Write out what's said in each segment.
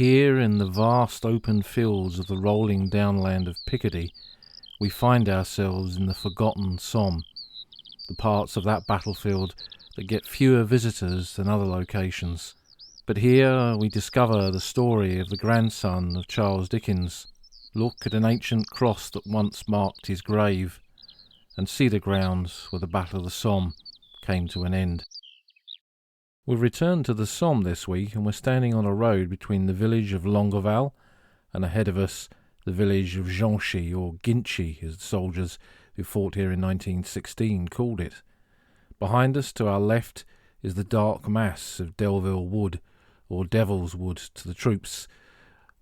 Here in the vast open fields of the rolling downland of Picardy, we find ourselves in the Forgotten Somme, the parts of that battlefield that get fewer visitors than other locations. But here we discover the story of the grandson of Charles Dickens, look at an ancient cross that once marked his grave, and see the grounds where the Battle of the Somme came to an end. We've returned to the Somme this week, and we're standing on a road between the village of Longueval and ahead of us the village of Ginchy, or Ginchy as the soldiers who fought here in 1916 called it. Behind us to our left is the dark mass of Delville Wood, or Devil's Wood to the troops,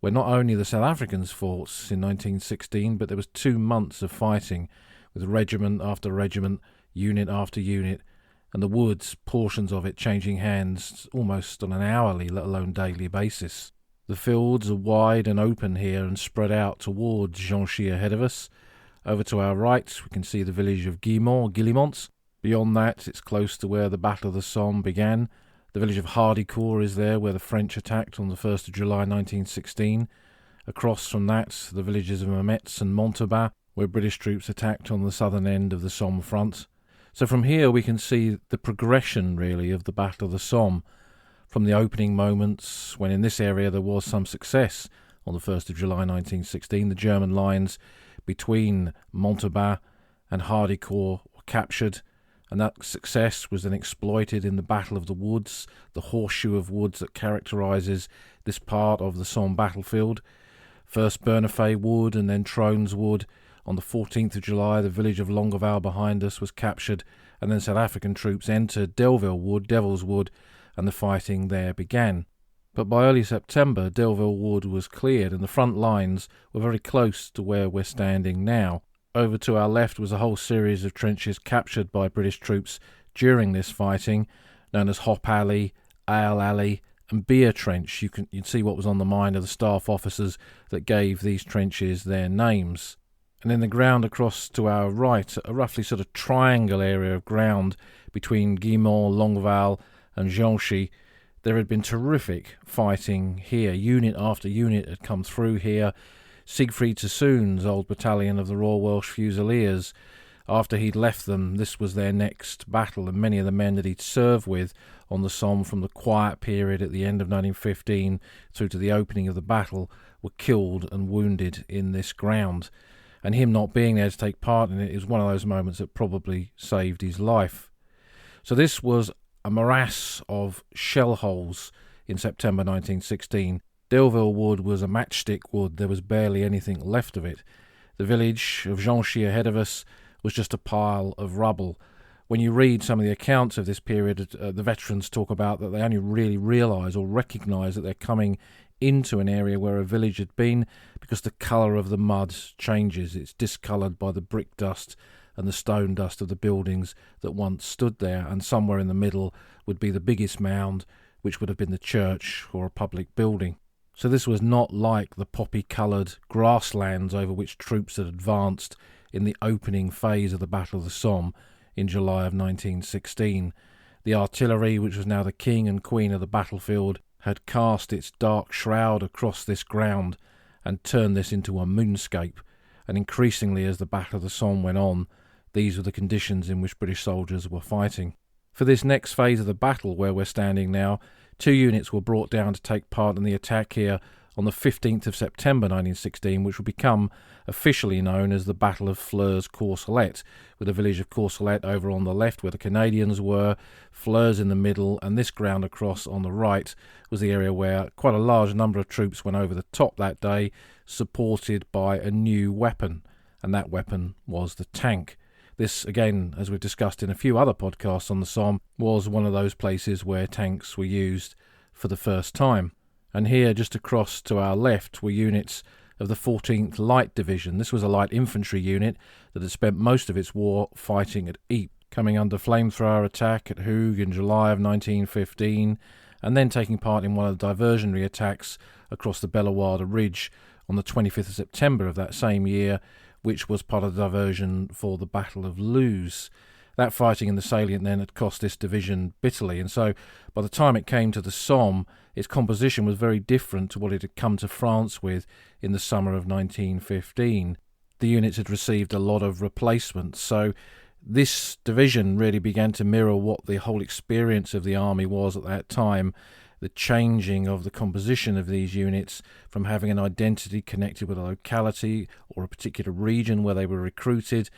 where not only the South Africans fought in 1916, but there was 2 months of fighting with regiment after regiment, unit after unit, and the woods, portions of it changing hands almost on an hourly, let alone daily basis. The fields are wide and open here and spread out towards Ginchy ahead of us. Over to our right we can see the village of Guillemont. Beyond that it's close to where the Battle of the Somme began. The village of Hardicourt is there where the French attacked on the 1st of July 1916. Across from that the villages of Mametz and Montauban, where British troops attacked on the southern end of the Somme front. So from here we can see the progression really of the Battle of the Somme, from the opening moments when in this area there was some success on the 1st of July 1916. The German lines between Montauban and Hardicourt were captured, and that success was then exploited in the Battle of the Woods, the horseshoe of woods that characterises this part of the Somme battlefield. First Bernafay Wood and then Trones Wood. On the 14th of July, the village of Longueval behind us was captured, and then South African troops entered Delville Wood, Devil's Wood, and the fighting there began. But by early September, Delville Wood was cleared, and the front lines were very close to where we're standing now. Over to our left was a whole series of trenches captured by British troops during this fighting, known as Hop Alley, Ale Alley, and Beer Trench. You'd see what was on the mind of the staff officers that gave these trenches their names. And in the ground across to our right, a roughly sort of triangle area of ground between Guillemont, Longueval and Ginchy, there had been terrific fighting here. Unit after unit had come through here. Siegfried Sassoon's old battalion of the Royal Welsh Fusiliers, after he'd left them, this was their next battle, and many of the men that he'd served with on the Somme from the quiet period at the end of 1915 through to the opening of the battle were killed and wounded in this ground. And him not being there to take part in it is one of those moments that probably saved his life. So this was a morass of shell holes in September 1916. Delville Wood was a matchstick wood. There was barely anything left of it. The village of Ginchy ahead of us was just a pile of rubble. When you read some of the accounts of this period, the veterans talk about that they only really realise or recognise that they're coming into an area where a village had been because the colour of the mud changes. It's discoloured by the brick dust and the stone dust of the buildings that once stood there, and somewhere in the middle would be the biggest mound, which would have been the church or a public building. So this was not like the poppy-coloured grasslands over which troops had advanced in the opening phase of the Battle of the Somme in July of 1916. The artillery, which was now the king and queen of the battlefield, had cast its dark shroud across this ground and turned this into a moonscape, and increasingly as the Battle of the Somme went on, these were the conditions in which British soldiers were fighting. For this next phase of the battle where we're standing now, 2 units were brought down to take part in the attack here on the 15th of September 1916, which would become officially known as the Battle of Flers-Courcelette, with the village of Courcelette over on the left where the Canadians were, Flers in the middle, and this ground across on the right was the area where quite a large number of troops went over the top that day, supported by a new weapon, and that weapon was the tank. This, again, as we've discussed in a few other podcasts on the Somme, was one of those places where tanks were used for the first time. And here, just across to our left, were units of the 14th Light Division. This was a light infantry unit that had spent most of its war fighting at Ypres, coming under flamethrower attack at Hooge in July of 1915, and then taking part in one of the diversionary attacks across the Bellewaerde Ridge on the 25th of September of that same year, which was part of the diversion for the Battle of Loos. That fighting in the salient then had cost this division bitterly, and so by the time it came to the Somme, its composition was very different to what it had come to France with in the summer of 1915. The units had received a lot of replacements, so this division really began to mirror what the whole experience of the army was at that time, the changing of the composition of these units from having an identity connected with a locality or a particular region where they were recruited.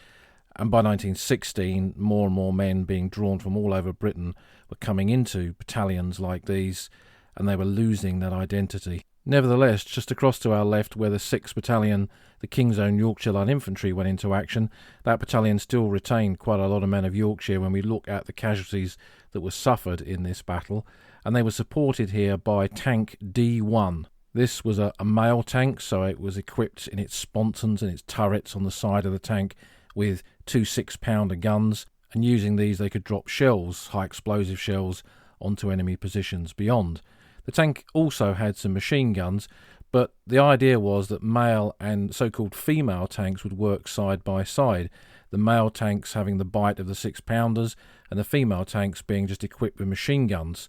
And by 1916, more and more men being drawn from all over Britain were coming into battalions like these, and they were losing that identity. Nevertheless, just across to our left, where the 6th Battalion, the King's Own Yorkshire Light Infantry, went into action, that battalion still retained quite a lot of men of Yorkshire when we look at the casualties that were suffered in this battle, and they were supported here by Tank D1. This was a mail tank, so it was equipped in its sponsons and its turrets on the side of the tank with 2 6-pounder guns, and using these they could drop shells, high explosive shells, onto enemy positions beyond. The tank also had some machine guns, but the idea was that male and so-called female tanks would work side by side, the male tanks having the bite of the 6-pounders and the female tanks being just equipped with machine guns.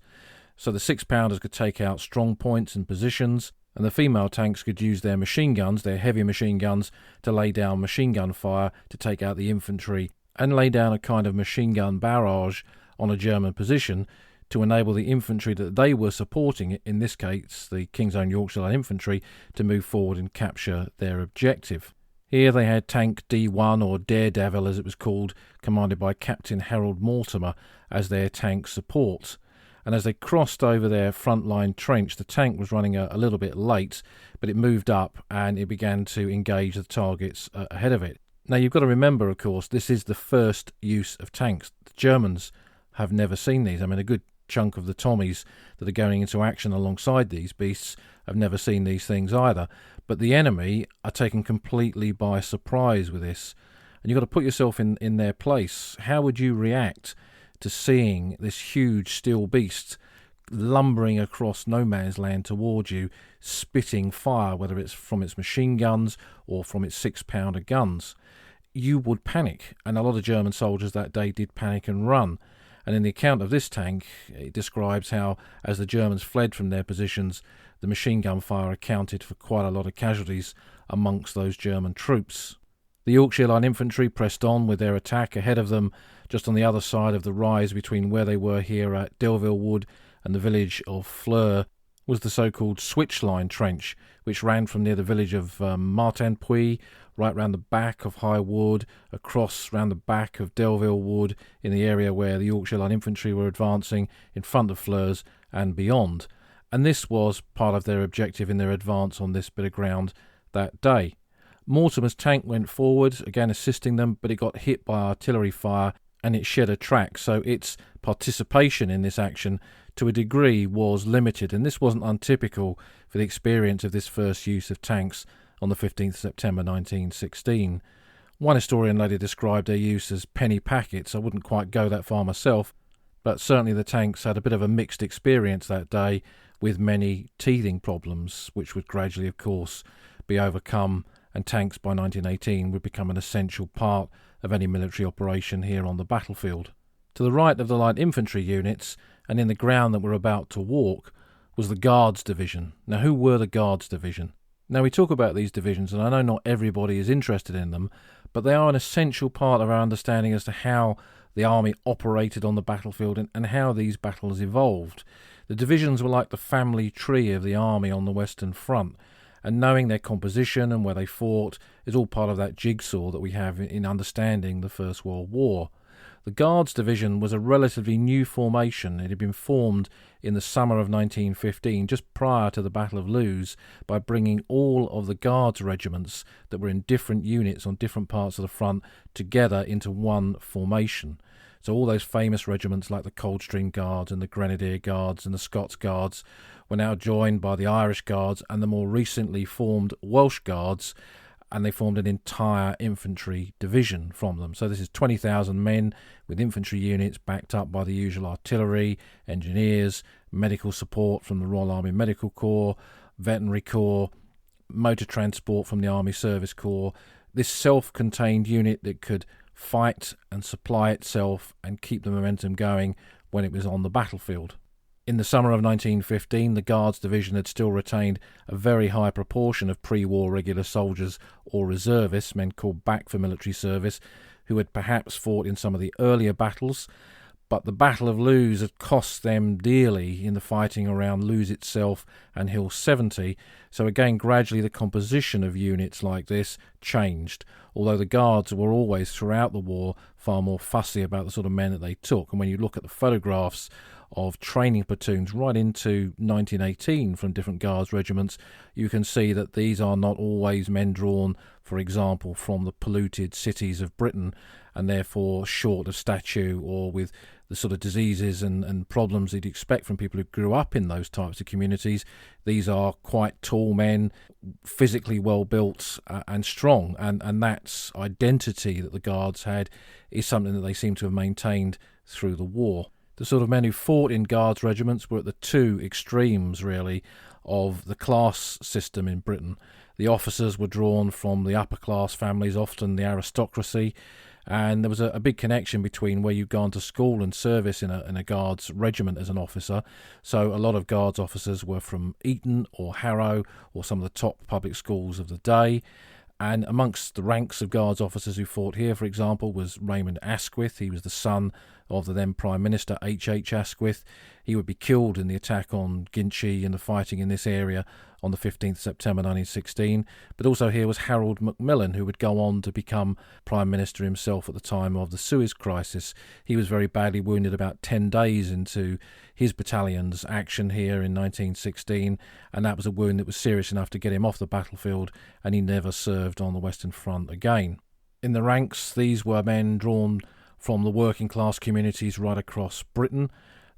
So the 6-pounders could take out strong points and positions, and the female tanks could use their machine guns, their heavy machine guns, to lay down machine gun fire to take out the infantry and lay down a kind of machine gun barrage on a German position to enable the infantry that they were supporting, in this case the King's Own Yorkshire Light Infantry, to move forward and capture their objective. Here they had Tank D1, or Daredevil as it was called, commanded by Captain Harold Mortimer, as their tank support. And as they crossed over their front-line trench, the tank was running a little bit late, but it moved up and it began to engage the targets ahead of it. Now you've got to remember, of course, this is the first use of tanks. The Germans have never seen these. I mean, a good chunk of the Tommies that are going into action alongside these beasts have never seen these things either. But the enemy are taken completely by surprise with this. And you've got to put yourself in their place. How would you react to seeing this huge steel beast lumbering across no man's land towards you, spitting fire, whether it's from its machine guns or from its 6-pounder guns? You would panic, and a lot of German soldiers that day did panic and run. And in the account of this tank, it describes how, as the Germans fled from their positions, the machine gun fire accounted for quite a lot of casualties amongst those German troops. The Yorkshire Light Infantry pressed on with their attack. Ahead of them, just on the other side of the rise between where they were here at Delville Wood and the village of Fleur, was the so-called switch line trench, which ran from near the village of Martinpuy, right round the back of High Wood, across round the back of Delville Wood, in the area where the Yorkshire Light Infantry were advancing, in front of Fleur's and beyond. And this was part of their objective in their advance on this bit of ground that day. Mortimer's tank went forward, again assisting them, but it got hit by artillery fire and it shed a track, so its participation in this action to a degree was limited, and this wasn't untypical for the experience of this first use of tanks on the 15th September 1916. One historian later described their use as penny packets. I wouldn't quite go that far myself, but certainly the tanks had a bit of a mixed experience that day, with many teething problems, which would gradually, of course, be overcome, and tanks by 1918 would become an essential part of any military operation here on the battlefield. To the right of the light infantry units, and in the ground that we're about to walk, was the Guards Division. Now, who were the Guards Division? Now, we talk about these divisions, and I know not everybody is interested in them, but they are an essential part of our understanding as to how the army operated on the battlefield and how these battles evolved. The divisions were like the family tree of the army on the Western Front, and knowing their composition and where they fought is all part of that jigsaw that we have in understanding the First World War. The Guards Division was a relatively new formation. It had been formed in the summer of 1915, just prior to the Battle of Loos, by bringing all of the Guards regiments that were in different units on different parts of the front together into one formation. So all those famous regiments like the Coldstream Guards and the Grenadier Guards and the Scots Guards were now joined by the Irish Guards and the more recently formed Welsh Guards, and they formed an entire infantry division from them. So this is 20,000 men with infantry units backed up by the usual artillery, engineers, medical support from the Royal Army Medical Corps, Veterinary Corps, motor transport from the Army Service Corps. This self-contained unit that could fight and supply itself and keep the momentum going when it was on the battlefield. In the summer of 1915, the Guards Division had still retained a very high proportion of pre-war regular soldiers or reservists, men called back for military service, who had perhaps fought in some of the earlier battles, but the Battle of Loos had cost them dearly in the fighting around Loos itself and Hill 70, so again gradually the composition of units like this changed, although the Guards were always throughout the war far more fussy about the sort of men that they took. And when you look at the photographs of training platoons right into 1918 from different Guards regiments, you can see that these are not always men drawn, for example, from the polluted cities of Britain, and therefore short of stature or with the sort of diseases and problems you'd expect from people who grew up in those types of communities. These are quite tall men, physically well built and strong, and that identity that the Guards had is something that they seem to have maintained through the war. The sort of men who fought in Guards regiments were at the two extremes, really, of the class system in Britain. The officers were drawn from the upper class families, often the aristocracy, and there was a big connection between where you'd gone to school and service in a Guards regiment as an officer. So a lot of Guards officers were from Eton or Harrow or some of the top public schools of the day. And amongst the ranks of Guards officers who fought here, for example, was Raymond Asquith. He was the son of the then Prime Minister H.H. Asquith. He would be killed in the attack on Ginchy and the fighting in this area on the 15th September 1916. But also here was Harold Macmillan, who would go on to become Prime Minister himself at the time of the Suez Crisis. He was very badly wounded about 10 days into his battalion's action here in 1916, and that was a wound that was serious enough to get him off the battlefield, and he never served on the Western Front again. In the ranks, these were men drawn from the working class communities right across Britain.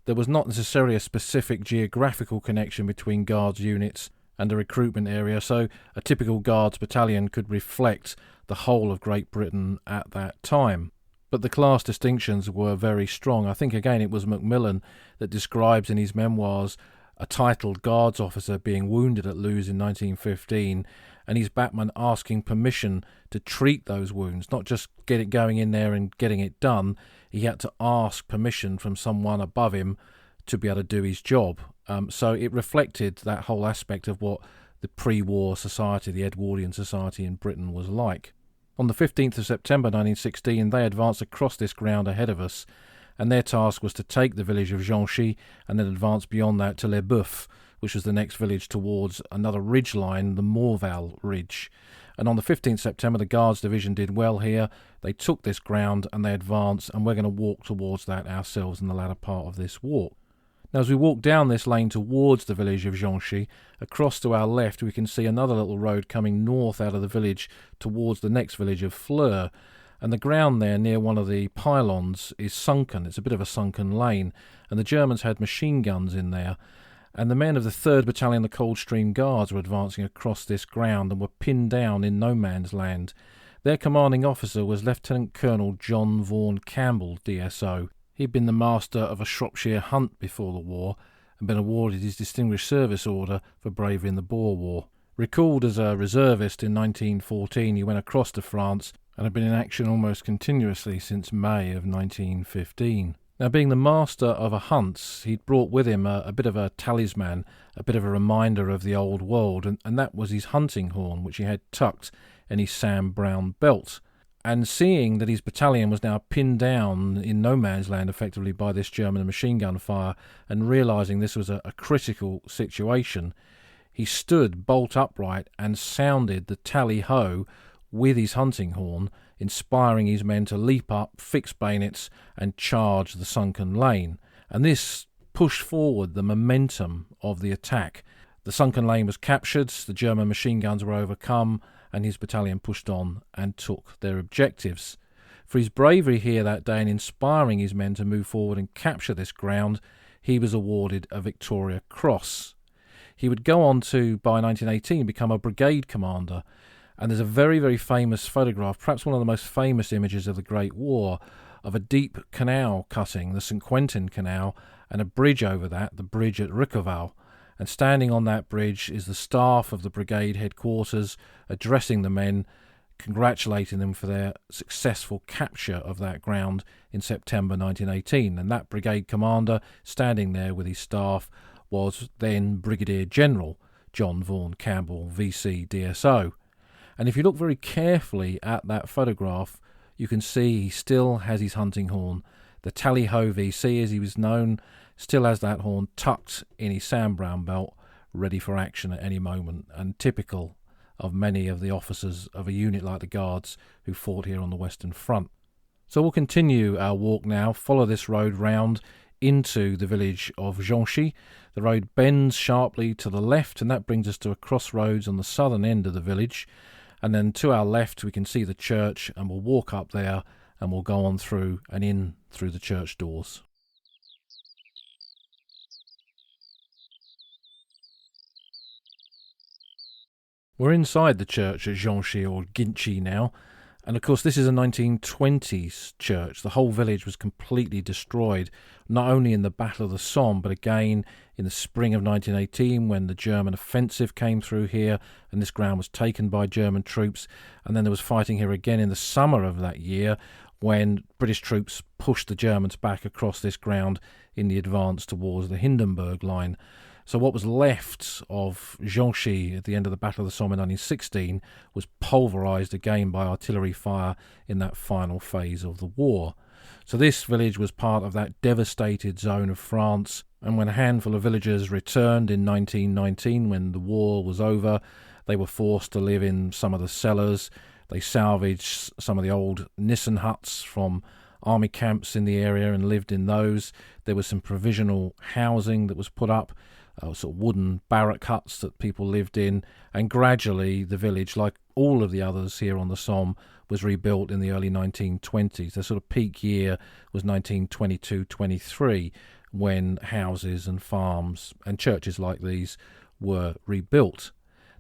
There was not necessarily a specific geographical connection between Guards units and a recruitment area, so a typical Guards battalion could reflect the whole of Great Britain at that time. But the class distinctions were very strong. I think again it was Macmillan that describes in his memoirs a titled Guards officer being wounded at Loos in 1915, and his batman asking permission to treat those wounds, not just get it going in there and getting it done. He had to ask permission from someone above him to be able to do his job. So it reflected that whole aspect of what the pre-war society, the Edwardian society in Britain was like. On the 15th of September 1916, they advanced across this ground ahead of us, and their task was to take the village of Ginchy and then advance beyond that to LesBoeufs, which was the next village towards another ridge line, the Morval Ridge. And on the 15th September, the Guards Division did well here. They took this ground and they advanced, and we're going to walk towards that ourselves in the latter part of this walk. Now, as we walk down this lane towards the village of Ginchy, across to our left we can see another little road coming north out of the village towards the next village of Fleur. And the ground there near one of the pylons is sunken. It's a bit of a sunken lane, and the Germans had machine guns in there. And the men of the 3rd Battalion, the Coldstream Guards, were advancing across this ground and were pinned down in no man's land. Their commanding officer was Lieutenant Colonel John Vaughan Campbell, DSO. He'd been the master of a Shropshire hunt before the war and been awarded his Distinguished Service Order for bravery in the Boer War. Recalled as a reservist in 1914, he went across to France and had been in action almost continuously since May of 1915. Now, being the master of a hunt, he'd brought with him a bit of a talisman, a bit of a reminder of the old world, and that was his hunting horn, which he had tucked in his Sam Brown belt. And seeing that his battalion was now pinned down in no man's land effectively by this German machine gun fire, and realising this was a critical situation, he stood bolt upright and sounded the tally-ho with his hunting horn, inspiring his men to leap up, fix bayonets and charge the sunken lane. And this pushed forward the momentum of the attack. The sunken lane was captured, the German machine guns were overcome, and his battalion pushed on and took their objectives. For his bravery here that day in inspiring his men to move forward and capture this ground, he was awarded a Victoria Cross. He would go on to, by 1918, become a brigade commander. And there's a very, very famous photograph, perhaps one of the most famous images of the Great War, of a deep canal cutting, the St. Quentin Canal, and a bridge over that, the bridge at Ricqueval. And standing on that bridge is the staff of the brigade headquarters, addressing the men, congratulating them for their successful capture of that ground in September 1918. And that brigade commander standing there with his staff was then Brigadier General John Vaughan Campbell, VC DSO. And if you look very carefully at that photograph, you can see he still has his hunting horn. The Tally-Ho VC, as he was known, still has that horn tucked in his Sam Brown belt, ready for action at any moment, and typical of many of the officers of a unit like the Guards who fought here on the Western Front. So we'll continue our walk now, follow this road round into the village of Ginchy. The road bends sharply to the left, and that brings us to a crossroads on the southern end of the village. And then to our left we can see the church, and we'll walk up there and we'll go on through and in through the church doors. We're inside the church at Ginchy, or Ginchy now, and of course this is a 1920s church. The whole village was completely destroyed, not only in the Battle of the Somme, but again in the spring of 1918 when the German offensive came through here and this ground was taken by German troops. And then there was fighting here again in the summer of that year when British troops pushed the Germans back across this ground in the advance towards the Hindenburg line. So what was left of Ginchy at the end of the Battle of the Somme in 1916 was pulverised again by artillery fire in that final phase of the war. So this village was part of that devastated zone of France, and when a handful of villagers returned in 1919, when the war was over, they were forced to live in some of the cellars. They salvaged some of the old Nissen huts from army camps in the area and lived in those. There was some provisional housing that was put up, sort of wooden barrack huts that people lived in, and gradually the village, like all of the others here on the Somme, was rebuilt in the early 1920s. The sort of peak year was 1922-23, when houses and farms and churches like these were rebuilt.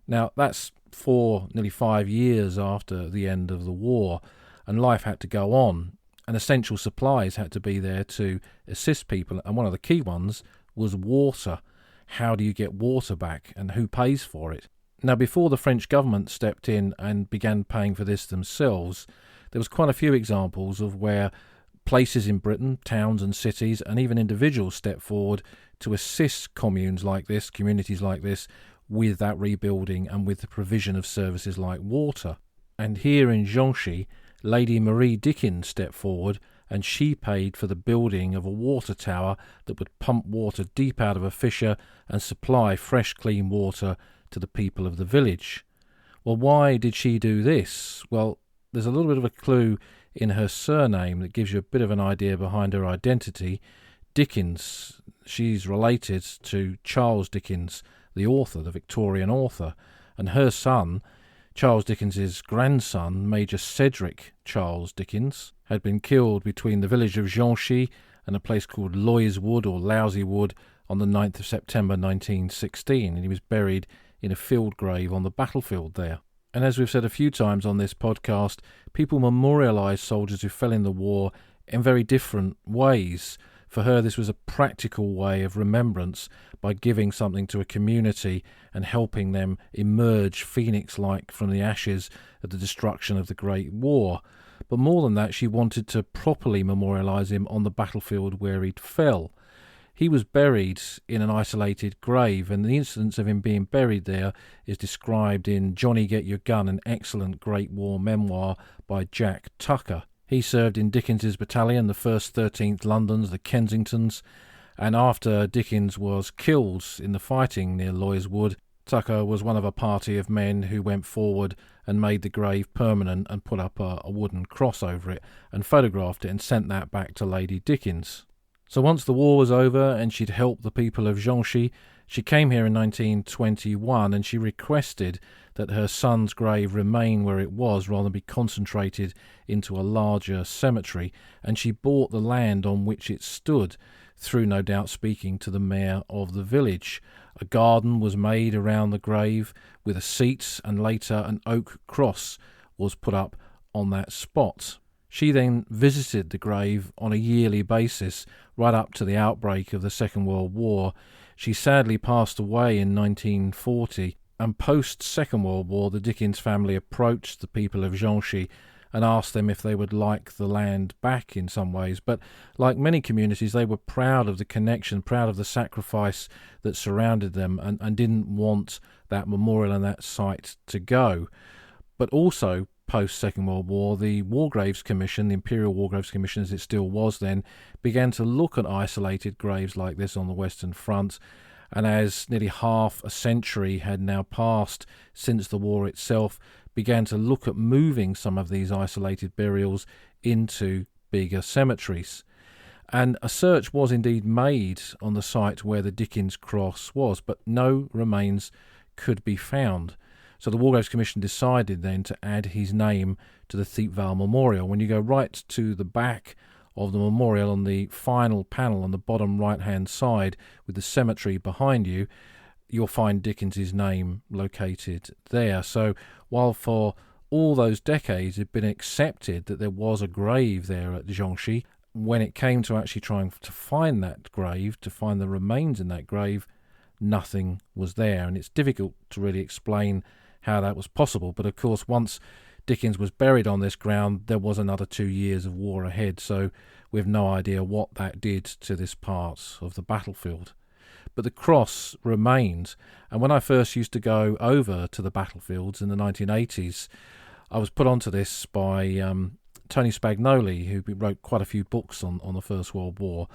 Now that's nearly 5 years after the end of the war, and life had to go on, and essential supplies had to be there to assist people, and one of the key ones was water. How do you get water back, and who pays for it? Now, before the French government stepped in and began paying for this themselves, there was quite a few examples of where places in Britain, towns and cities, and even individuals stepped forward to assist communities like this, with that rebuilding and with the provision of services like water. And here in Ginchy, Lady Marie Dickens stepped forward, and she paid for the building of a water tower that would pump water deep out of a fissure and supply fresh, clean water to the people of the village. Well, why did she do this? Well, there's a little bit of a clue in her surname that gives you a bit of an idea behind her identity. Dickens, she's related to Charles Dickens, the author, the Victorian author, and her son, Charles Dickens's grandson, Major Cedric Charles Dickens, had been killed between the village of Ginchy and a place called Loy's Wood, or Lousy Wood, on the 9th of September 1916, and he was buried in a field grave on the battlefield there. And as we've said a few times on this podcast, people memorialise soldiers who fell in the war in very different ways. For her, this was a practical way of remembrance by giving something to a community and helping them emerge phoenix-like from the ashes of the destruction of the Great War. But more than that, she wanted to properly memorialise him on the battlefield where he'd fell. He was buried in an isolated grave, and the incident of him being buried there is described in Johnny Get Your Gun, an excellent Great War memoir by Jack Tucker. He served in Dickens's battalion, the 1st 13th Londons, the Kensingtons, and after Dickens was killed in the fighting near Loy's Wood, Tucker was one of a party of men who went forward and made the grave permanent and put up a wooden cross over it and photographed it and sent that back to Lady Dickens. So once the war was over and she'd helped the people of Ginchy, she came here in 1921 and she requested that her son's grave remain where it was rather than be concentrated into a larger cemetery, and she bought the land on which it stood through no doubt speaking to the mayor of the village. A garden was made around the grave with a seat, and later an oak cross was put up on that spot. She then visited the grave on a yearly basis right up to the outbreak of the Second World War. She sadly passed away in 1940, And post-Second World War, the Dickens family approached the people of Ginchy and asked them if they would like the land back in some ways. But like many communities, they were proud of the connection, proud of the sacrifice that surrounded them, and didn't want that memorial and that site to go. But also, post-Second World War, the War Graves Commission, the Imperial War Graves Commission as it still was then, began to look at isolated graves like this on the Western Front. And as nearly half a century had now passed since the war itself, began to look at moving some of these isolated burials into bigger cemeteries. And a search was indeed made on the site where the Dickens cross was, but no remains could be found. So the War Graves Commission decided then to add his name to the Thiepval Memorial. When you go right to the back of the memorial, on the final panel on the bottom right-hand side with the cemetery behind you, you'll find Dickens's name located there. So while for all those decades it had been accepted that there was a grave there at Ginchy, when it came to actually trying to find that grave, to find the remains in that grave, nothing was there. And it's difficult to really explain how that was possible. But of course, once Dickens was buried on this ground, there was another 2 years of war ahead, so we have no idea what that did to this part of the battlefield. But the cross remains, and when I first used to go over to the battlefields in the 1980s, I was put onto this by Tony Spagnoli, who wrote quite a few books on the First World War.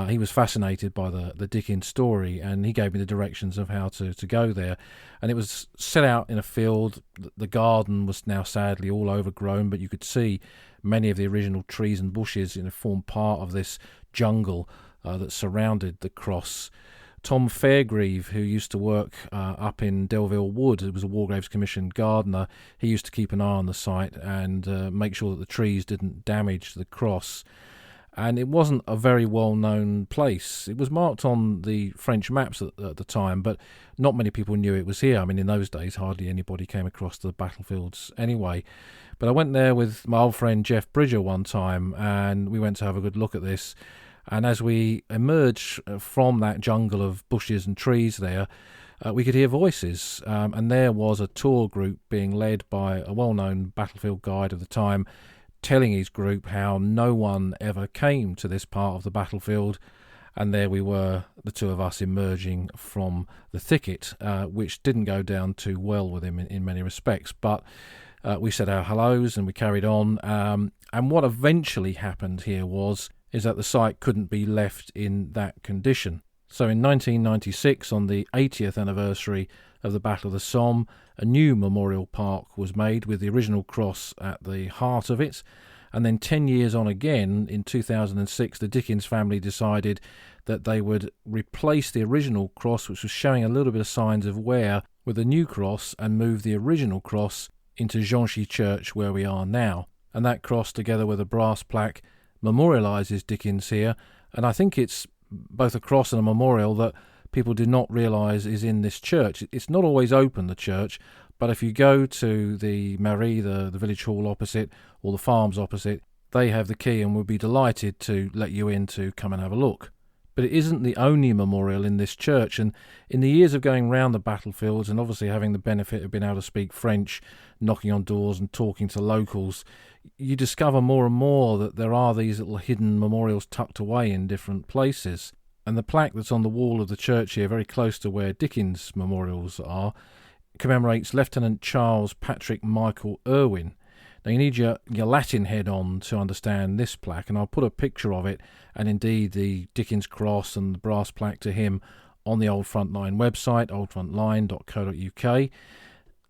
He was fascinated by the Dickens story, and he gave me the directions of how to go there. And it was set out in a field. The garden was now sadly all overgrown, but you could see many of the original trees and bushes form part of this jungle that surrounded the cross. Tom Fairgrieve, who used to work up in Delville Wood, who was a War Graves Commission gardener, he used to keep an eye on the site and make sure that the trees didn't damage the cross. And it wasn't a very well-known place. It was marked on the French maps at the time, but not many people knew it was here. I mean, in those days, hardly anybody came across the battlefields anyway. But I went there with my old friend Jeff Bridger one time, and we went to have a good look at this. And as we emerged from that jungle of bushes and trees there, we could hear voices. And there was a tour group being led by a well-known battlefield guide of the time, telling his group how no one ever came to this part of the battlefield. And there we were, the two of us, emerging from the thicket, which didn't go down too well with him in many respects. But we said our hellos and we carried on. And what eventually happened here is that the site couldn't be left in that condition. So in 1996, on the 80th anniversary of the Battle of the Somme, a new memorial park was made with the original cross at the heart of it. And then 10 years on again, in 2006, the Dickens family decided that they would replace the original cross, which was showing a little bit of signs of wear, with a new cross, and move the original cross into Ginchy Church, where we are now. And that cross, together with a brass plaque, memorialises Dickens here. And I think it's both a cross and a memorial that people did not realise is in this church. It's not always open, the church, but if you go to the mairie, the village hall opposite, or the farms opposite, they have the key and would be delighted to let you in to come and have a look. But it isn't the only memorial in this church, and in the years of going round the battlefields and obviously having the benefit of being able to speak French, knocking on doors and talking to locals, you discover more and more that there are these little hidden memorials tucked away in different places. And the plaque that's on the wall of the church here, very close to where Dickens' memorials are, commemorates Lieutenant Charles Patrick Michael Irwin. Now you need your Latin head on to understand this plaque, and I'll put a picture of it, and indeed the Dickens cross and the brass plaque to him, on the Old Frontline website, oldfrontline.co.uk.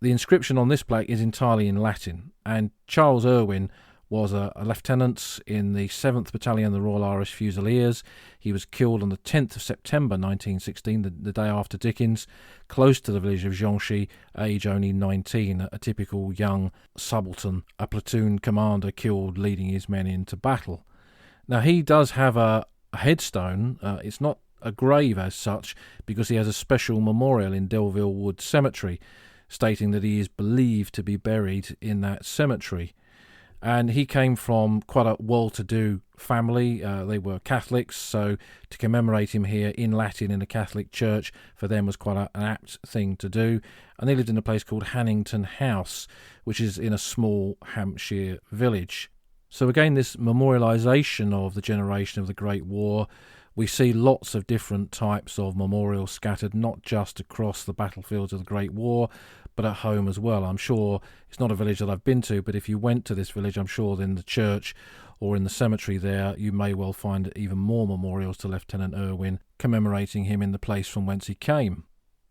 The inscription on this plaque is entirely in Latin, and Charles Irwin was a lieutenant in the 7th Battalion of the Royal Irish Fusiliers. He was killed on the 10th of September 1916, the day after Dickens, close to the village of Ginchy, age only 19, a typical young subaltern, a platoon commander killed leading his men into battle. Now he does have a headstone. It's not a grave as such, because he has a special memorial in Delville Wood Cemetery, stating that he is believed to be buried in that cemetery. And he came from quite a well-to-do family. They were Catholics, so to commemorate him here in Latin in a Catholic church for them was quite an apt thing to do. And they lived in a place called Hannington House, which is in a small Hampshire village. So again, this memorialisation of the generation of the Great War, we see lots of different types of memorials scattered, not just across the battlefields of the Great War, but at home as well. I'm sure it's not a village that I've been to, but if you went to this village, I'm sure in the church or in the cemetery there, you may well find even more memorials to Lieutenant Irwin, commemorating him in the place from whence he came.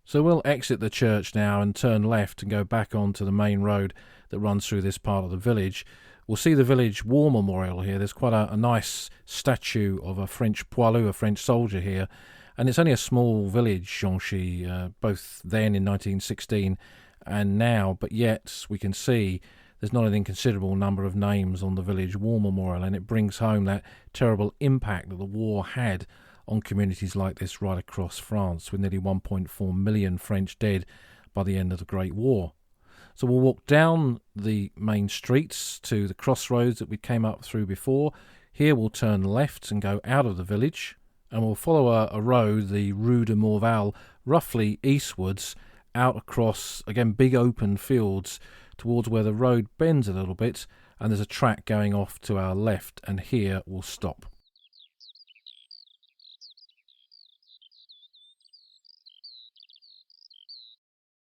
So we'll exit the church now and turn left and go back onto the main road that runs through this part of the village. We'll see the village war memorial here. There's quite a nice statue of a French poilu, a French soldier here. And it's only a small village, Ginchy, both then in 1916 and now. But yet we can see there's not an inconsiderable number of names on the village war memorial. And it brings home that terrible impact that the war had on communities like this right across France, with nearly 1.4 million French dead by the end of the Great War. So we'll walk down the main streets to the crossroads that we came up through before. Here we'll turn left and go out of the village, and we'll follow a road, the Rue de Morval, roughly eastwards, out across, again, big open fields towards where the road bends a little bit, and there's a track going off to our left, and here we'll stop.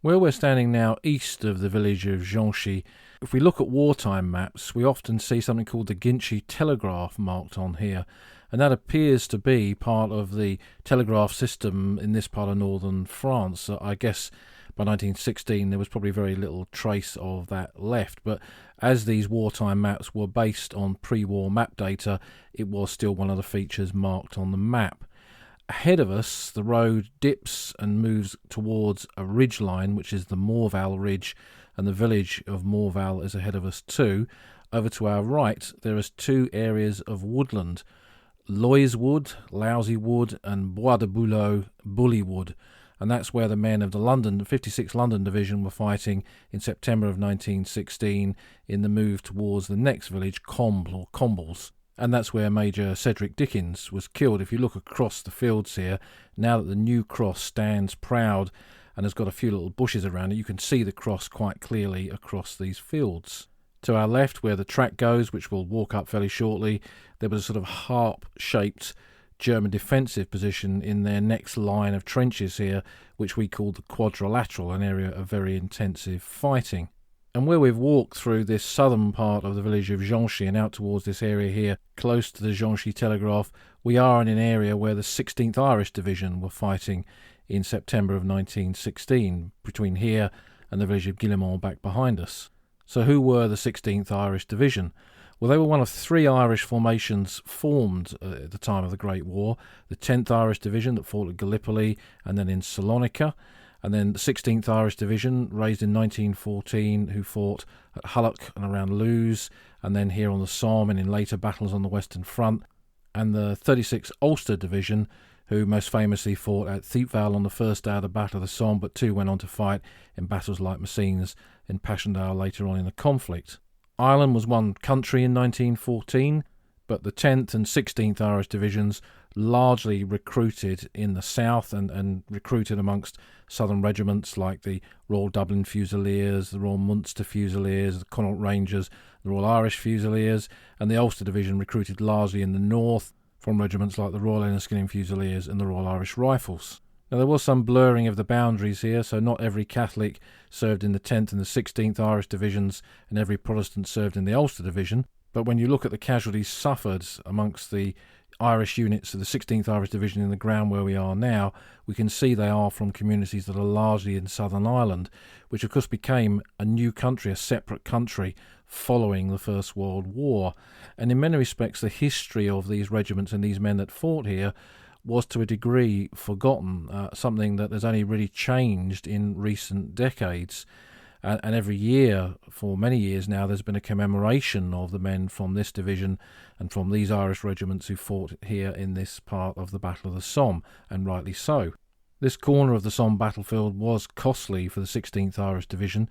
Where we're standing now east of the village of Ginchy, if we look at wartime maps, we often see something called the Ginchy telegraph marked on here, and that appears to be part of the telegraph system in this part of northern France. I guess by 1916 there was probably very little trace of that left, but as these wartime maps were based on pre-war map data, it was still one of the features marked on the map. Ahead of us, the road dips and moves towards a ridge line, which is the Morval Ridge, and the village of Morval is ahead of us too. Over to our right, there is two areas of woodland, Loys Wood, Lousy Wood, and Bois de Bouleau, Bully Wood, and that's where the men of the 56th London Division were fighting in September of 1916 in the move towards the next village, Comble or Combles. And that's where Major Cedric Dickens was killed. If you look across the fields here, now that the new cross stands proud and has got a few little bushes around it, you can see the cross quite clearly across these fields. To our left, where the track goes, which we'll walk up fairly shortly, there was a sort of harp-shaped German defensive position in their next line of trenches here, which we call the quadrilateral, an area of very intensive fighting. And where we've walked through this southern part of the village of Ginchy and out towards this area here, close to the Ginchy telegraph, we are in an area where the 16th Irish Division were fighting in September of 1916, between here and the village of Guillemont back behind us. So who were the 16th Irish Division? Well, they were one of three Irish formations formed at the time of the Great War. The 10th Irish Division that fought at Gallipoli and then in Salonika, and then the 16th Irish Division, raised in 1914, who fought at Hulloch and around Lewes, and then here on the Somme and in later battles on the Western Front, and the 36th Ulster Division, who most famously fought at Thiepval on the first day of the Battle of the Somme, but two went on to fight in battles like Messines and Passchendaele later on in the conflict. Ireland was one country in 1914, but the 10th and 16th Irish Divisions largely recruited in the south and recruited amongst southern regiments like the Royal Dublin Fusiliers, the Royal Munster Fusiliers, the Connaught Rangers, the Royal Irish Fusiliers, and the Ulster Division recruited largely in the north from regiments like the Royal Enniskillen Fusiliers and the Royal Irish Rifles. Now, there was some blurring of the boundaries here, so not every Catholic served in the 10th and the 16th Irish Divisions, and every Protestant served in the Ulster Division. But when you look at the casualties suffered amongst the Irish units of the 16th Irish Division in the ground where we are now, we can see they are from communities that are largely in Southern Ireland, which of course became a new country, a separate country, following the First World War. And in many respects, the history of these regiments and these men that fought here was to a degree forgotten, something that has only really changed in recent decades. And every year, for many years now, there's been a commemoration of the men from this division and from these Irish regiments who fought here in this part of the Battle of the Somme, and rightly so. This corner of the Somme battlefield was costly for the 16th Irish Division.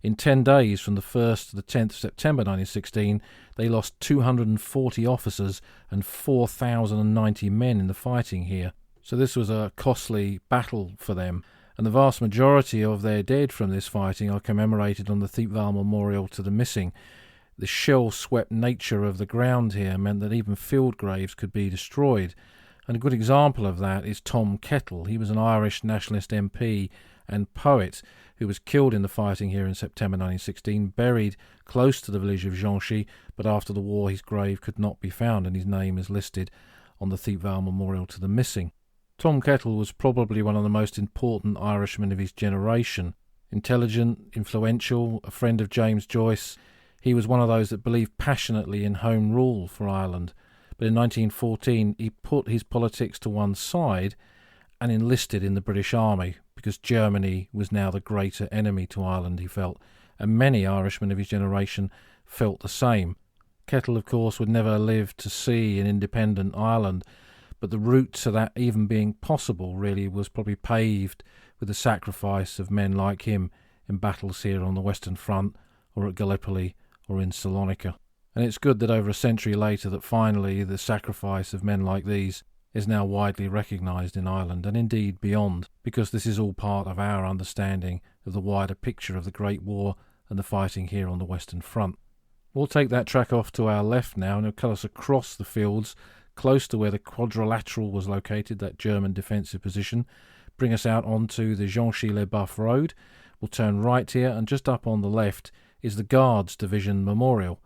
In 10 days, from the 1st to the 10th of September 1916, they lost 240 officers and 4,090 men in the fighting here. So this was a costly battle for them, and the vast majority of their dead from this fighting are commemorated on the Thiepval Memorial to the Missing. The shell-swept nature of the ground here meant that even field graves could be destroyed, and a good example of that is Tom Kettle. He was an Irish nationalist MP and poet who was killed in the fighting here in September 1916, buried close to the village of Ginchy, but after the war his grave could not be found and his name is listed on the Thiepval Memorial to the Missing. Tom Kettle was probably one of the most important Irishmen of his generation. Intelligent, influential, a friend of James Joyce, he was one of those that believed passionately in Home Rule for Ireland. But in 1914 he put his politics to one side and enlisted in the British Army because Germany was now the greater enemy to Ireland, he felt, and many Irishmen of his generation felt the same. Kettle, of course, would never live to see an independent Ireland, but the route to that even being possible really was probably paved with the sacrifice of men like him in battles here on the Western Front or at Gallipoli or in Salonika. And it's good that over a century later that finally the sacrifice of men like these is now widely recognised in Ireland and indeed beyond, because this is all part of our understanding of the wider picture of the Great War and the fighting here on the Western Front. We'll take that track off to our left now and it'll cut us across the fields close to where the quadrilateral was located, that German defensive position, bring us out onto the Ginchy-les-Boeufs road. We'll turn right here and just up on the left is the Guards Division Memorial.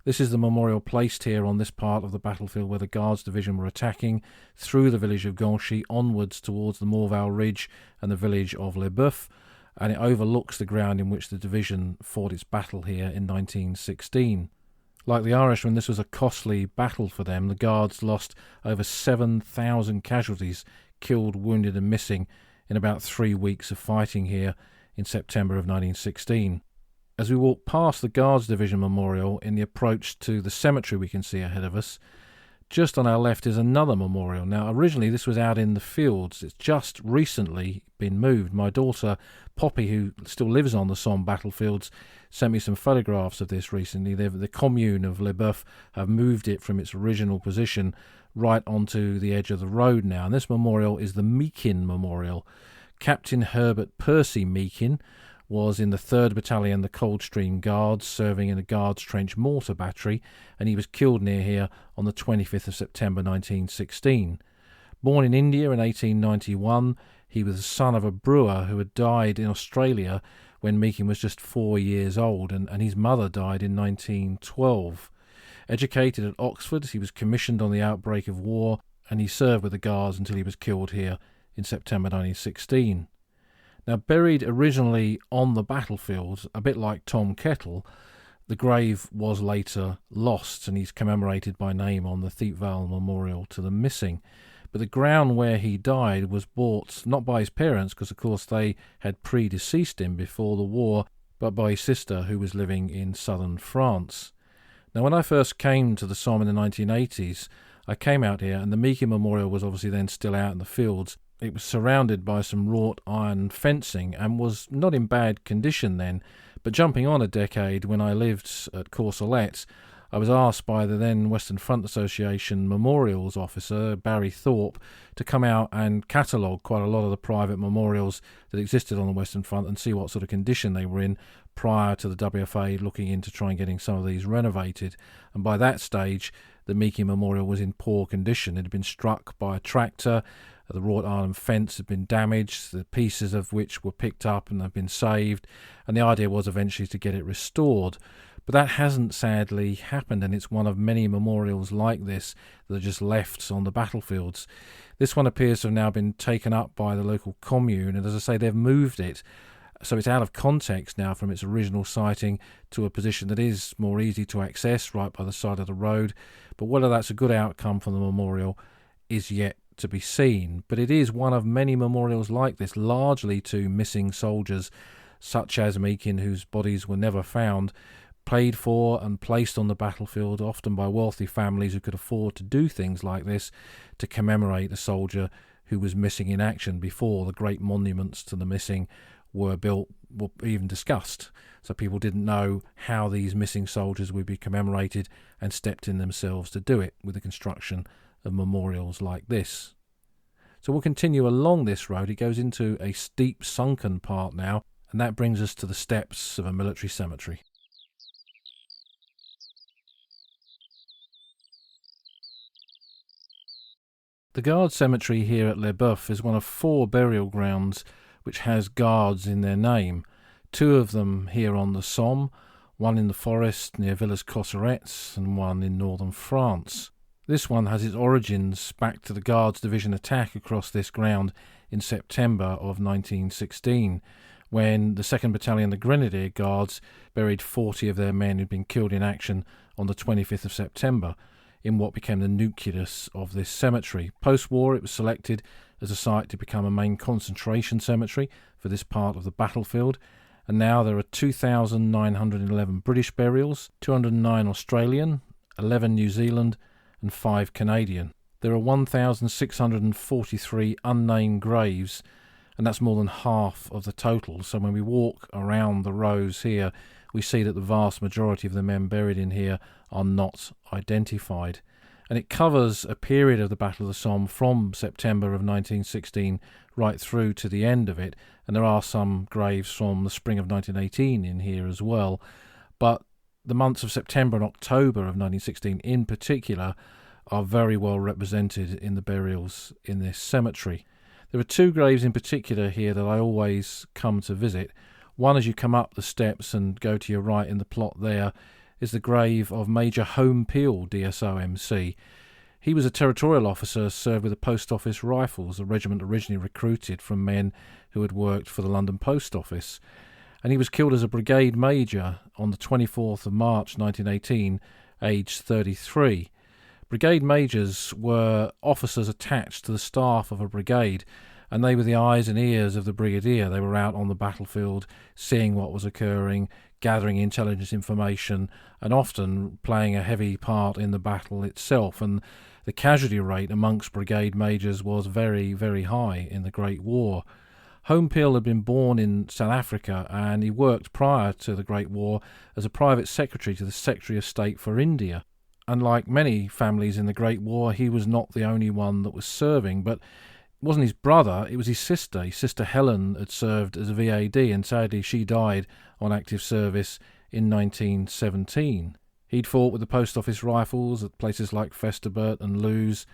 This is the memorial placed here on this part of the battlefield where the Guards Division were attacking through the village of Ginchy onwards towards the Morval Ridge and the village of LesBoeufs, and it overlooks the ground in which the division fought its battle here in 1916. Like the Irishmen, this was a costly battle for them. The Guards lost over 7,000 casualties, killed, wounded and missing in about 3 weeks of fighting here in September of 1916. As we walk past the Guards Division Memorial in the approach to the cemetery we can see ahead of us, just on our left is another memorial. Now, originally this was out in the fields. It's just recently been moved. My daughter, Poppy, who still lives on the Somme battlefields, sent me some photographs of this recently. The commune of LesBoeufs have moved it from its original position right onto the edge of the road now. And this memorial is the Meakin Memorial. Captain Herbert Percy Meakin was in the 3rd Battalion, the Coldstream Guards, serving in the Guards Trench Mortar Battery, and he was killed near here on the 25th of September 1916. Born in India in 1891, he was the son of a brewer who had died in Australia when Meakin was just 4 years old, and his mother died in 1912. Educated at Oxford, he was commissioned on the outbreak of war, and he served with the Guards until he was killed here in September 1916. Now, buried originally on the battlefield, a bit like Tom Kettle, the grave was later lost and he's commemorated by name on the Thiepval Memorial to the Missing. But the ground where he died was bought not by his parents, because of course they had predeceased him before the war, but by his sister who was living in southern France. Now, when I first came to the Somme in the 1980s, I came out here and the Meakin Memorial was obviously then still out in the fields. It was surrounded by some wrought iron fencing and was not in bad condition then, but jumping on a decade when I lived at Courcelette, I was asked by the then Western Front Association Memorials officer, Barry Thorpe, to come out and catalogue quite a lot of the private memorials that existed on the Western Front and see what sort of condition they were in prior to the WFA looking into trying getting some of these renovated. And by that stage, the Meakin Memorial was in poor condition. It had been struck by a tractor. The wrought iron fence had been damaged, the pieces of which were picked up and have been saved, and the idea was eventually to get it restored. But that hasn't sadly happened, and it's one of many memorials like this that are just left on the battlefields. This one appears to have now been taken up by the local commune, and as I say, they've moved it. So it's out of context now from its original siting to a position that is more easy to access right by the side of the road. But whether that's a good outcome for the memorial is yet to be seen. But it is one of many memorials like this, largely to missing soldiers such as Meakin, whose bodies were never found, paid for and placed on the battlefield, often by wealthy families who could afford to do things like this to commemorate a soldier who was missing in action before the great monuments to the missing were built, were even discussed. So people didn't know how these missing soldiers would be commemorated, and stepped in themselves to do it with the construction of memorials like this. So we'll continue along this road. It goes into a steep sunken part now, and that brings us to the steps of a military cemetery. The Guard Cemetery here at LesBoeufs is one of 4 burial grounds which has guards in their name. 2 of them here on the Somme, one in the forest near Villers-Cotterets and one in northern France. This one has its origins back to the Guards Division attack across this ground in September of 1916, when the 2nd Battalion, the Grenadier Guards, buried 40 of their men who'd been killed in action on the 25th of September in what became the nucleus of this cemetery. Post-war, it was selected as a site to become a main concentration cemetery for this part of the battlefield, and now there are 2,911 British burials, 209 Australian, 11 New Zealand, and 5 Canadian. There are 1,643 unnamed graves, and that's more than half of the total. So when we walk around the rows here, we see that the vast majority of the men buried in here are not identified. And it covers a period of the Battle of the Somme from September of 1916 right through to the end of it, and there are some graves from the spring of 1918 in here as well. But the months of September and October of 1916 in particular are very well represented in the burials in this cemetery. There are 2 graves in particular here that I always come to visit. One, as you come up the steps and go to your right in the plot there, is the grave of Major Home Peel, DSO MC. He was a territorial officer, served with the Post Office Rifles, a regiment originally recruited from men who had worked for the London Post Office. And he was killed as a brigade major on the 24th of March 1918, aged 33. Brigade majors were officers attached to the staff of a brigade, and they were the eyes and ears of the brigadier. They were out on the battlefield, seeing what was occurring, gathering intelligence information, and often playing a heavy part in the battle itself. And the casualty rate amongst brigade majors was very, very high in the Great War. Home Peel had been born in South Africa, and he worked prior to the Great War as a private secretary to the Secretary of State for India. Unlike many families in the Great War, he was not the only one that was serving, but it wasn't his brother, it was his sister. His sister Helen had served as a VAD, and sadly she died on active service in 1917. He'd fought with the Post Office Rifles at places like Festubert and Luz,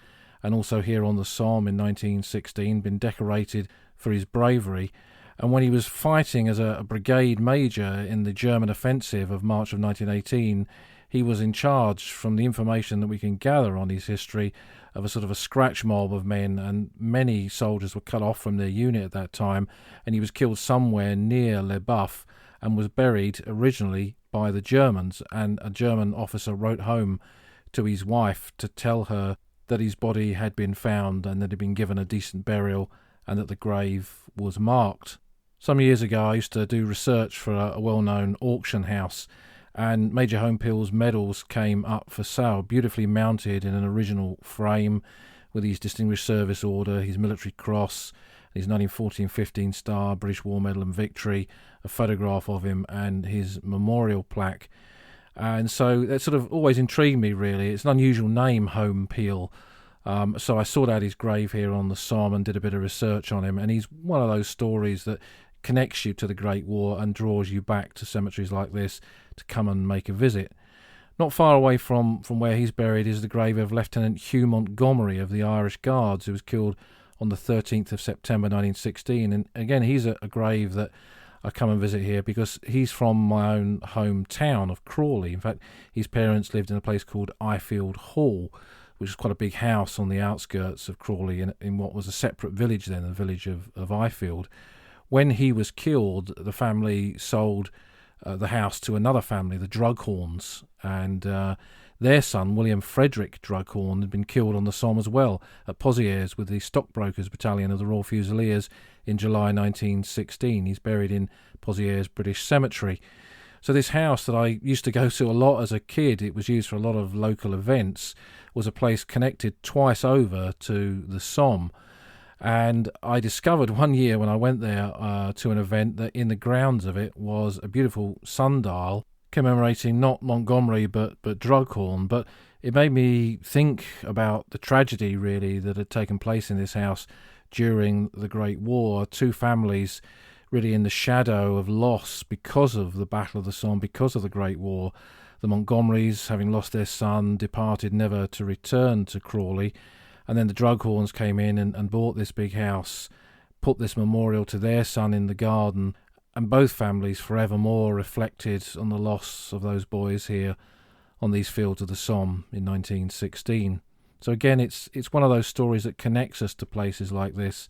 and also here on the Somme in 1916, been decorated for his bravery. And when he was fighting as a brigade major in the German offensive of March of 1918, he was in charge, from the information that we can gather on his history, of a sort of a scratch mob of men, and many soldiers were cut off from their unit at that time, and he was killed somewhere near LesBoeufs and was buried originally by the Germans. And a German officer wrote home to his wife to tell her that his body had been found and that he'd been given a decent burial and that the grave was marked. Some years ago I used to do research for a well-known auction house, and Major Home Peel's medals came up for sale, beautifully mounted in an original frame with his Distinguished Service Order, his Military Cross, his 1914-15 Star, British War Medal and Victory, a photograph of him and his memorial plaque. And so that sort of always intrigued me, really. It's an unusual name, Home Peel. So I sought out his grave here on the Somme and did a bit of research on him, and he's one of those stories that connects you to the Great War and draws you back to cemeteries like this to come and make a visit. Not far away from where he's buried is the grave of Lieutenant Hugh Montgomery of the Irish Guards, who was killed on the 13th of September 1916. And again, he's a grave that I come and visit here because he's from my own hometown of Crawley. In fact, his parents lived in a place called Ifield Hall, which is quite a big house on the outskirts of Crawley in what was a separate village then, the village of Ifield. When he was killed, the family sold the house to another family, the Drughorns, and their son, William Frederick Drughorn, had been killed on the Somme as well at Pozières with the Stockbrokers Battalion of the Royal Fusiliers in July 1916. He's buried in Pozières British Cemetery. So this house that I used to go to a lot as a kid, it was used for a lot of local events, was a place connected twice over to the Somme. And I discovered one year when I went there to an event that in the grounds of it was a beautiful sundial commemorating not Montgomery but Drughorn. But it made me think about the tragedy really that had taken place in this house during the Great War. Two families really in the shadow of loss because of the Battle of the Somme, because of the Great War. The Montgomerys, having lost their son, departed never to return to Crawley. And then the Drughorns came in and bought this big house, put this memorial to their son in the garden, and both families forevermore reflected on the loss of those boys here on these fields of the Somme in 1916. So again, it's one of those stories that connects us to places like this,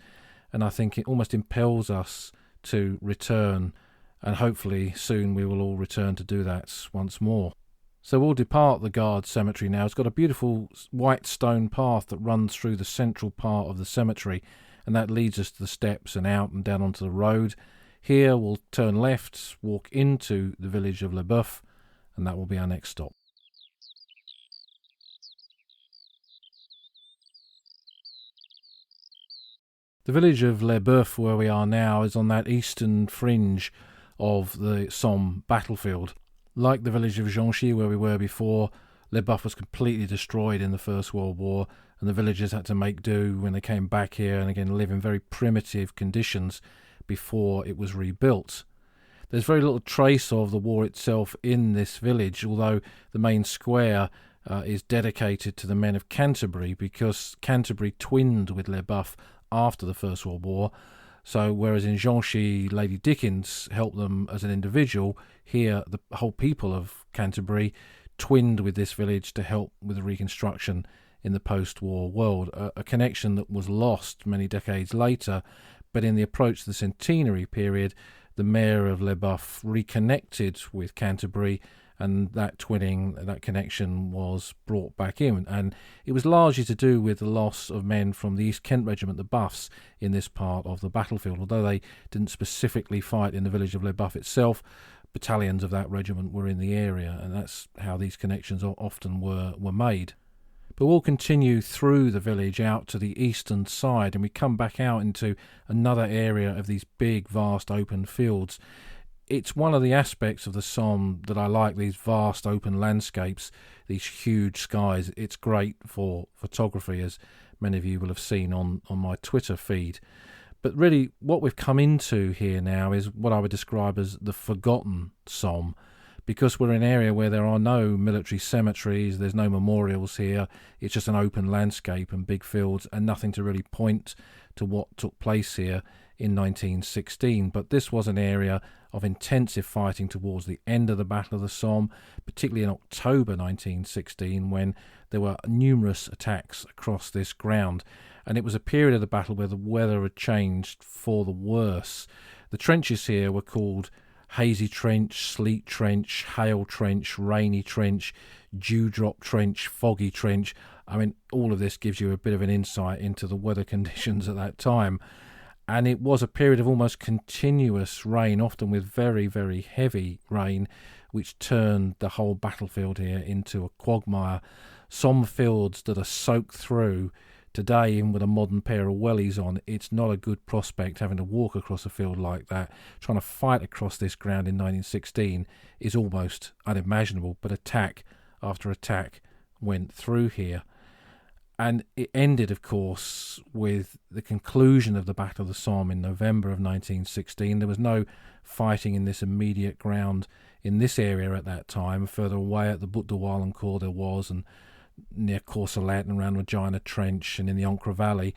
and I think it almost impels us to return, and hopefully soon we will all return to do that once more. So we'll depart the Guard Cemetery now. It's got a beautiful white stone path that runs through the central part of the cemetery, and that leads us to the steps and out and down onto the road. Here we'll turn left, walk into the village of LesBoeufs, and that will be our next stop. The village of LesBoeufs, where we are now, is on that eastern fringe of the Somme battlefield. Like the village of Ginchy, where we were before, LesBoeufs was completely destroyed in the First World War, and the villagers had to make do when they came back here and again live in very primitive conditions before it was rebuilt. There's very little trace of the war itself in this village, although the main square is dedicated to the men of Canterbury, because Canterbury twinned with LesBoeufs after the First World War. So whereas in Ginchy, Lady Dickens helped them as an individual, here the whole people of Canterbury twinned with this village to help with the reconstruction in the post-war world, a connection that was lost many decades later. But in the approach to the centenary period, the mayor of LesBoeufs reconnected with Canterbury, and that twinning, that connection was brought back in. And it was largely to do with the loss of men from the East Kent Regiment, the Buffs, in this part of the battlefield. Although they didn't specifically fight in the village of LesBoeufs itself, battalions of that regiment were in the area, and that's how these connections often were made. But we'll continue through the village out to the eastern side, and we come back out into another area of these big, vast open fields. It's one of the aspects of the Somme that I like, these vast open landscapes, these huge skies. It's great for photography, as many of you will have seen on my Twitter feed. But really, what we've come into here now is what I would describe as the Forgotten Somme, because we're in an area where there are no military cemeteries, there's no memorials here. It's just an open landscape and big fields, and nothing to really point to what took place here in 1916. But this was an area of intensive fighting towards the end of the Battle of the Somme, particularly in October 1916, when there were numerous attacks across this ground. And it was a period of the battle where the weather had changed for the worse. The trenches here were called Hazy Trench, Sleet Trench, Hail Trench, Rainy Trench, Dewdrop Trench, Foggy Trench. I mean, all of this gives you a bit of an insight into the weather conditions at that time. And it was a period of almost continuous rain, often with very, very heavy rain, which turned the whole battlefield here into a quagmire. Somme fields that are soaked through. Today, even with a modern pair of wellies on, it's not a good prospect having to walk across a field like that. Trying to fight across this ground in 1916 is almost unimaginable, but attack after attack went through here. And it ended, of course, with the conclusion of the Battle of the Somme in November of 1916. There was no fighting in this immediate ground in this area at that time. Further away at the Butte de Wallencourt there was, and near Courcelette and around Regina Trench and in the Ancre Valley.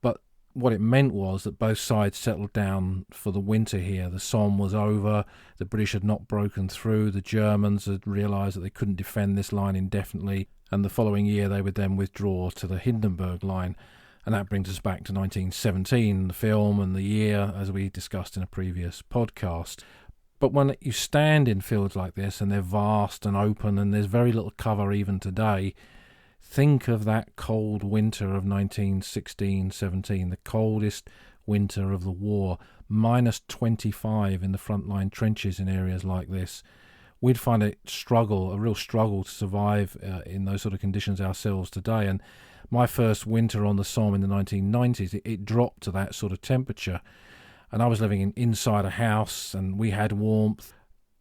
But what it meant was that both sides settled down for the winter here. The Somme was over. The British had not broken through. The Germans had realised that they couldn't defend this line indefinitely, and the following year they would then withdraw to the Hindenburg line. And that brings us back to 1917, the film and the year, as we discussed in a previous podcast. But when you stand in fields like this, and they're vast and open, and there's very little cover even today, think of that cold winter of 1916-17, the coldest winter of the war, minus 25 in the frontline trenches in areas like this. We'd find a real struggle to survive in those sort of conditions ourselves today. And My first winter on the Somme in the 1990s, it dropped to that sort of temperature. And I was living inside a house and we had warmth.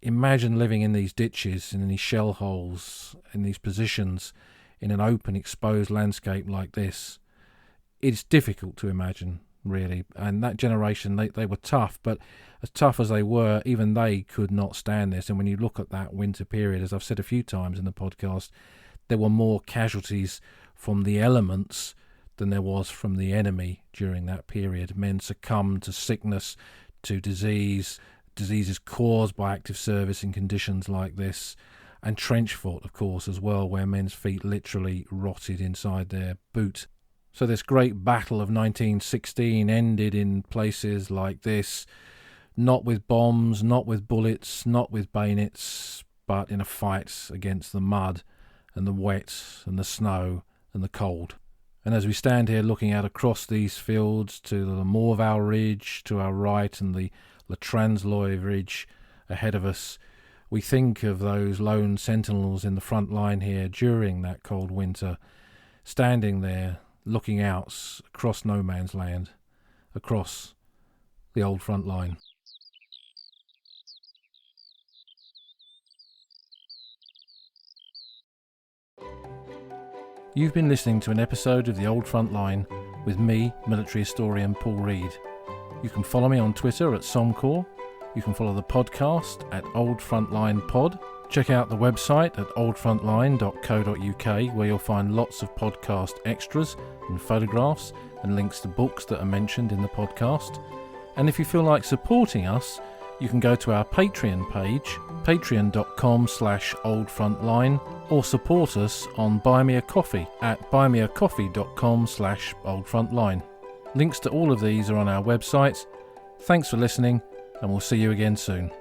Imagine living in these ditches, in these shell holes, in these positions, in an open, exposed landscape like this. It's difficult to imagine, really. And that generation, they were tough, but as tough as they were, even they could not stand this. And when you look at that winter period, as I've said a few times in the podcast, there were more casualties from the elements than there was from the enemy during that period. Men succumbed to sickness, to diseases caused by active service in conditions like this, and trench foot, of course, as well, where men's feet literally rotted inside their boot. So this great battle of 1916 ended in places like this, not with bombs, not with bullets, not with bayonets, but in a fight against the mud and the wet and the snow and the cold. And as we stand here looking out across these fields to the Morval Ridge to our right and the Le Transloy Ridge ahead of us, we think of those lone sentinels in the front line here during that cold winter, standing there looking out across no man's land, across the old front line. You've been listening to an episode of The Old Front Line with me, military historian Paul Reed. You can follow me on Twitter at Somcorps. You can follow the podcast at Old Frontline Pod. Check out the website at oldfrontline.co.uk, where you'll find lots of podcast extras and photographs and links to books that are mentioned in the podcast. And if you feel like supporting us, you can go to our Patreon page, patreon.com/oldfrontline, or support us on Buy Me a Coffee at buymeacoffee.com/oldfrontline. Links to all of these are on our website. Thanks for listening, and we'll see you again soon.